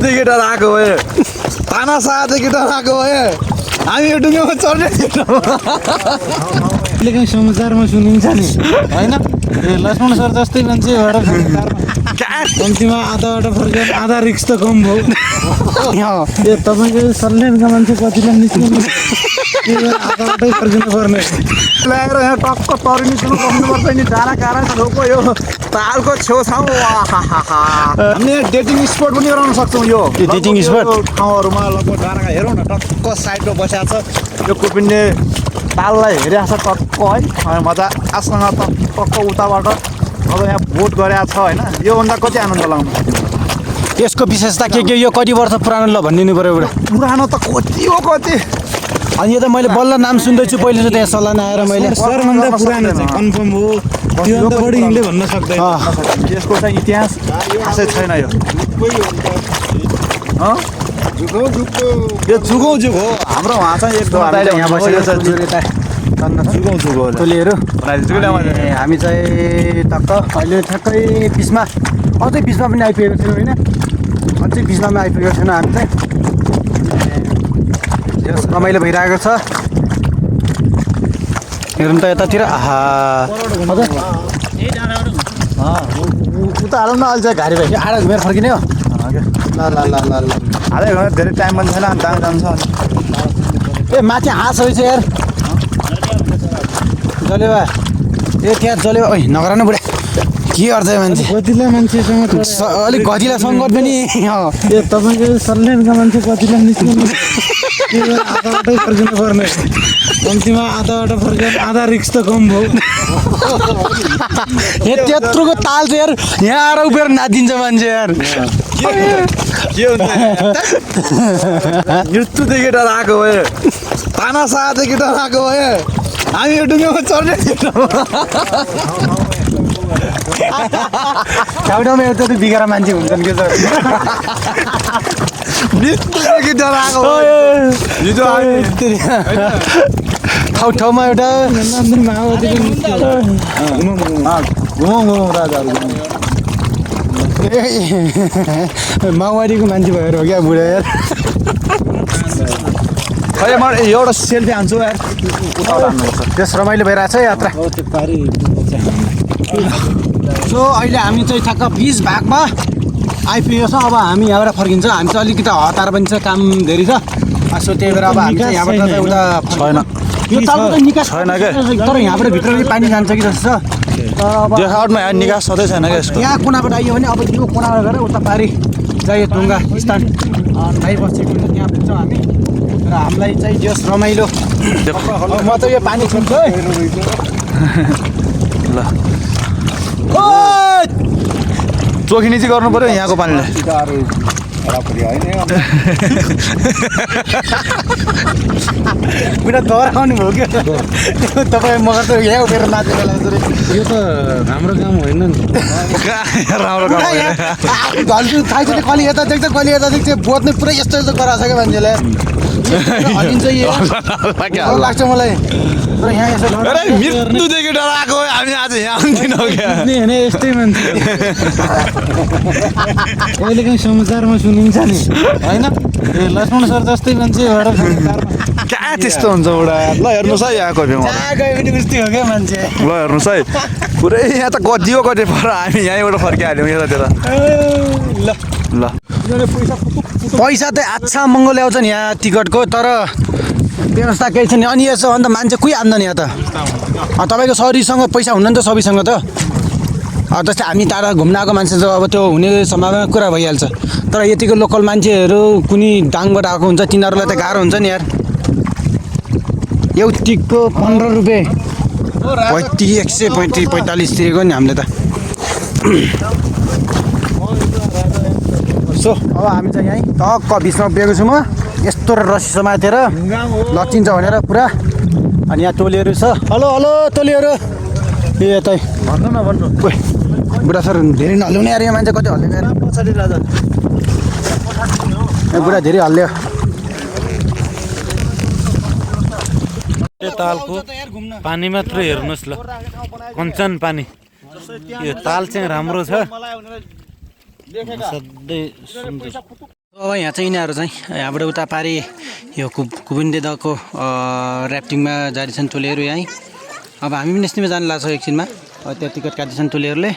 मृत्युदेखि डराएको भए तानाशाहदेखि डराएको भए हामी यो डुङ्गामा चढ्ने कहिलेकाहीँ समाचारमा सुनिन्छ नि होइन लक्ष्मण सर जस्तै मान्छे भएर कम्तीमा आधा बाटो फर्केर आधा रिक्स त कम भयो यो तपाईँको सल्यानका मान्छे कतिलाई निस्किनु आधा बाटै फर्किनु पर्ने ल्याएर यहाँ टक्क तरि निस्किनु सक्नुपर्छ नि डाँडा काँडा छेउको यो तालको छेउछाउ हामी डेटिङ स्पोट पनि गराउन सक्छौँ यो डेटिङ स्पोट ठाउँहरूमा लगभग डाँडा हेरौँ न टक्क साइडमा बसेको छ यो कुपिन्ने ताललाई हेरिरहेको छ टक्क है मजा आसँग टक्क उताबाट अब यहाँ बोट गरेको छ होइन योभन्दा कति आनन्द लगाउनु यसको विशेषता के यो कति वर्ष पुरानो ल भनिदिनु पऱ्यो एउटा पुरानो त कति हो कति अनि यो त मैले बल्ल नाम सुन्दैछु पहिले चाहिँ त्यहाँ सल्लाह आएर मैले सबभन्दा पुरानो चाहिँ कन्फर्म हो त्योभन्दा बढी हिँड्दै भन्न सक्दैन यसको चाहिँ इतिहास खासै छैन यो यो जुगौँ जुग हो हाम्रो उहाँ चाहिँ एक यहाँ बसेको छ जुगौँ जुग हो टोलीहरू हामी चाहिँ टक्क अहिले ठ्याक्कै बिचमा अझै बिचमा पनि आइपुगेको थियौँ होइन अझै बिचमा पनि आइपुगेको छैन हामी चाहिँ रमाइलो भइरहेको छ हेर्नु त यतातिर आहा उता हालौँ न अहिले चाहिँ घारी भयो आएर घुमेर फर्किने हो ल ल ल ल ल हालै घर धेरै टाइम पनि छैन अनि दाङ जान्छ ए माथि हाँस रहेछ यार जलेवा ए त्यहाँ जलेवा ओइ नगर न बुढा के गर्छ मान्छे कतिलाई मान्छेसँग अलिक घटिला सङ्गत पनि ए तपाईँको सल्यानका मान्छे कतिलाई निस्किनु आधा बाटै फर्किनु पर्ने कम्तीमा आधा बाटो फर्केर आधा रिक्स त कम भयो त्यत्रोको ताल चाहिँ यार यहाँ आएर उभिएर नाचिन्छ मान्छे यार के हुन्छ मृत्युदेखि डराएको भए तानाशाहदेखि डराएको भए हामी यो डुङ्गामा चढ्ने ठाउँ ठाउँमा एउटा त बिगार मान्छे हुन्छन् के त मृत्युदेखि डराएको ठाउँ ठाउँमा एउटा घुमाउँ राजाहरू माओवादीको मान्छे भएर हो क्या बुढा यार खै म एउटा सेल्फी हान्छु यार त्यस रमाइलो भइरहेछ है यात्रा सो अहिले हामी चाहिँ ठ्याक्क 20 भागमा आइपुगेको छ अब हामी यहाँबाट फर्किन्छ हामी चाहिँ अलिकति हतार पनि छ काम धेरै छ सो त्यही भएर अब हामी चाहिँ यहाँबाट चाहिँ उता छैन यो तालको चाहिँ निकास छैन क्या तर यहाँबाट भित्र पनि पानी जान्छ कि जस्तो छ देखावटमा यहाँ निकास सधैँ छैन क्या यसको यहाँ कुनाबाट आइयो भने अब यो कुनाबाट गएर उता पारि चाहिँ ढुङ्गा स्थान आइबसेको त्यहाँ पुग्छौँ हामी र हामीलाई चाहिँ जस रमाइलो म त यो पानी छुन्छु है ल चोखिनी चाहिँ गर्नु पर्यो यहाँको पानीलाई पुरा डराउनु भयो क्या तपाईँ मगर त यहाँ उभिएर नाचेर यो त राम्रो काम होइन नि राम्रो काम घन्टु थाइसक्यो कहिले यता देख्छ कहिले यता देख्छ बोत्ने पुरै यस्तो यस्तो गराएको छ क्या मान्छेले हल्लिन्छ लाग्छ मलाई तर यहाँ यसो मृत्युदेखि डराएको हामी आज यहाँ आउँदैनौँ क्या यस्तै मान्छे कहिलेकाहीँ समाचारमा सुनिन्छ नि होइन लक्ष्मण सर जस्तै मान्छे भएर कहाँ त्यस्तो हुन्छ एउटा ल हेर्नुहोस् है यहाँको भ्यू गयो भने उस्तै हो क्या मान्छे ल हेर्नुहोस् है पुरै यहाँ त कति पर हामी यहीँबाट फर्किहाल्यौँ यतातिर ल ल पैसा त अच्छा महँगो ल्याउँछ नि यहाँ टिकटको तर व्यवस्था केही छैन अनि यसो अन्त मान्छे कोही आउँदैन यहाँ त तपाईँको शरीरसँग पैसा हुन्न नि त सबैसँग त जस्तै हामी टाढा घुम्न आएको मान्छे चाहिँ अब त्यो हुने सम्भावना कुरा भइहाल्छ तर यतिको लोकल मान्छेहरू कुनै डाङबाट आएको हुन्छ तिनीहरूलाई त गाह्रो हुन्छ नि यार एउटा टिकटको 15 रुपियाँ 135 तिरेको नि हामीले त सो अब हामी चाहिँ यहीँ टक्क बिचमा उभिएको छु म यस्तो रस्सी समातेर लचिन्छ भनेर पुरा अनि यहाँ टोलीहरू छ हेलो हेलो टोलीहरू ए यतै भन्नु न भन्नु बुढा सर धेरै नहल्ने यार यहाँ मान्छे कति हल्लियो पछाडि राजा बुढा धेरै हल्लियो तालको पानी मात्र हेर्नुहोस् ल कञ्चन पानी यो ताल चाहिँ राम्रो छ सधैँ सुन्दर अब यहाँ चाहिँ यिनीहरू चाहिँ यहाँबाट उता पारि यो कुबुन्डे दहको ऱ्याफ्टिङमा जारी छन् टोलीहरू यहीँ। अब हामी पनि निस्किँदै जानु लाग्छ एकछिनमा। त्यहाँ टिकट काटिछन् टोलीहरूले।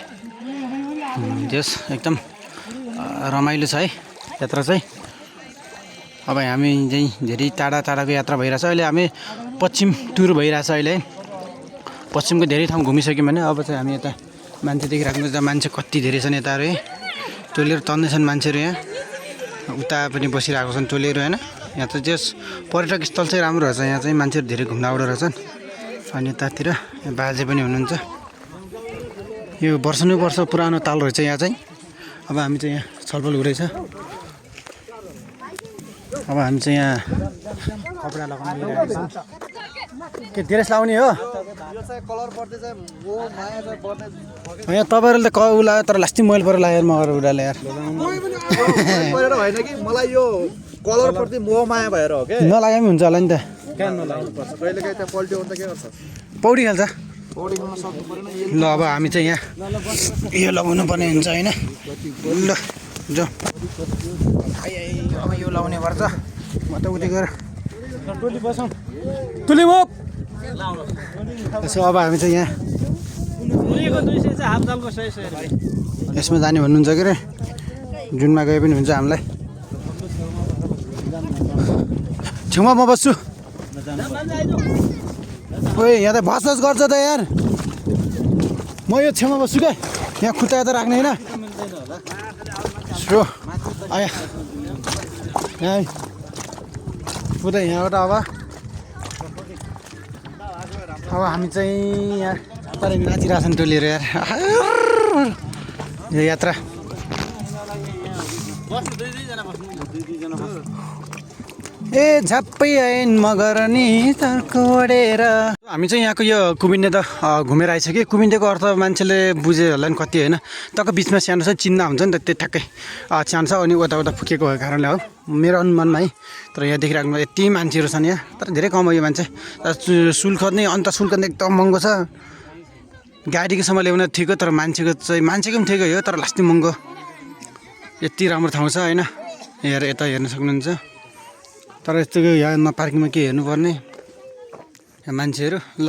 जस एकदम रमाइलो छ है यात्रा चाहिँ। अब हामी चाहिँ धेरै टाढा टाढाको यात्रा भइरहेछ। अहिले हामी पश्चिम टुर भइरहेछ अहिले। पश्चिमको धेरै ठाउँ घुमिसक्यौँ भने अब चाहिँ हामी यता मान्छे देखिराख्नु जहाँ मान्छे कति धेरै छन् यताहरू है। टोलीहरू तन्दैछन् मान्छेहरू यहाँ। उता पनि बसिरहेको छन् टोलीहरू होइन। यहाँ चाहिँ जस पर्यटक स्थल चाहिँ राम्रो रहेछ। यहाँ चाहिँ मान्छेहरू धेरै घुम्न आउँदो रहेछन्। अनि यतातिर बाजे पनि हुनुहुन्छ। यो वर्ष पुरानो ताल रहेछ यहाँ चाहिँ। अब हामी चाहिँ यहाँ छलफल हुँदैछ। अब हामी चाहिँ यहाँ कपडा लगाउनु गइरहेको छौँ। के ड्रेस लाउने हो यहाँ तपाईँहरूले त उ लाग्यो तर लास्टिङ मैले परेर लाग्यो मगर उडाले यार परेर होइन कि मलाई यो कलरप्रति मोह माया भएर हो के नलागे पनि हुन्छ होला नि त। कहिले काहीँ त्यहाँ पल्ट्यो भने त के गर्छ पौडी खेल्छ। पौडी खेल्न सक्नु परेन। ल अब हामी चाहिँ यहाँ यो लगाउनु पर्ने हुन्छ होइन। ल जो अब यो लगाउने पर्छ। म त उति गएर टोली बसौँ टोली म यसो अब हामी चाहिँ यहाँ यसमा जाने भन्नुहुन्छ के अरे जुनमा गए पनि हुन्छ हामीलाई। छेउमा म बस्छु। ओए यहाँ त बस गर्छ त यार। म यो छेउमा बस्छु क्या। यहाँ खुट्टा त राख्ने होइन। सो आया यहाँ पुरै यहाँबाट अब हामी चाहिँ यहाँ तर नाचिरहेछन् टोलीहरू यार। यो यात्रा ए झप्पै ऐन मगर नि तर्कोडेर। हामी चाहिँ यहाँको यो कुबिन्डे त घुमेर आइसक्यो। कुबिन्डेको अर्थ मान्छेले बुझ्यो होला नि कति होइन। टक्क बिचमा सानो छ चिन्ह हुन्छ नि त त्यो ठ्याक्कै सानो छ। अनि उता फुकेको भएको कारणले हो मेरो अनुमानमा है। तर यहाँ देखिराख्नु यति मान्छेहरू छन् यहाँ तर धेरै कम हो यो मान्छे। शुल्क नै अन्त शुल्क नै एकदम महँगो छ। गाडीको सम्म ल्याउन ठिक हो तर मान्छेको पनि ठिकै हो तर लास्टै महँगो। यति राम्रो ठाउँ छ होइन। हेर यता हेर्न सक्नुहुन्छ। तर यस्तो यहाँ पार्किङमा के हेर्नुपर्ने मान्छेहरू। ल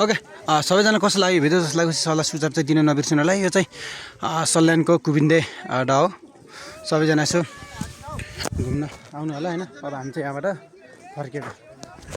ओके सबैजना कस्तो लाग्यो भिडियो जस्तो लागेपछि सल्लाह सुझाव चाहिँ दिन नबिर्सिनु होला। यो चाहिँ सल्यानको कुबिन्डे डाँडा हो। सबैजना यसो घुम्न आउनु होला होइन। अब हामी चाहिँ यहाँबाट फर्केको।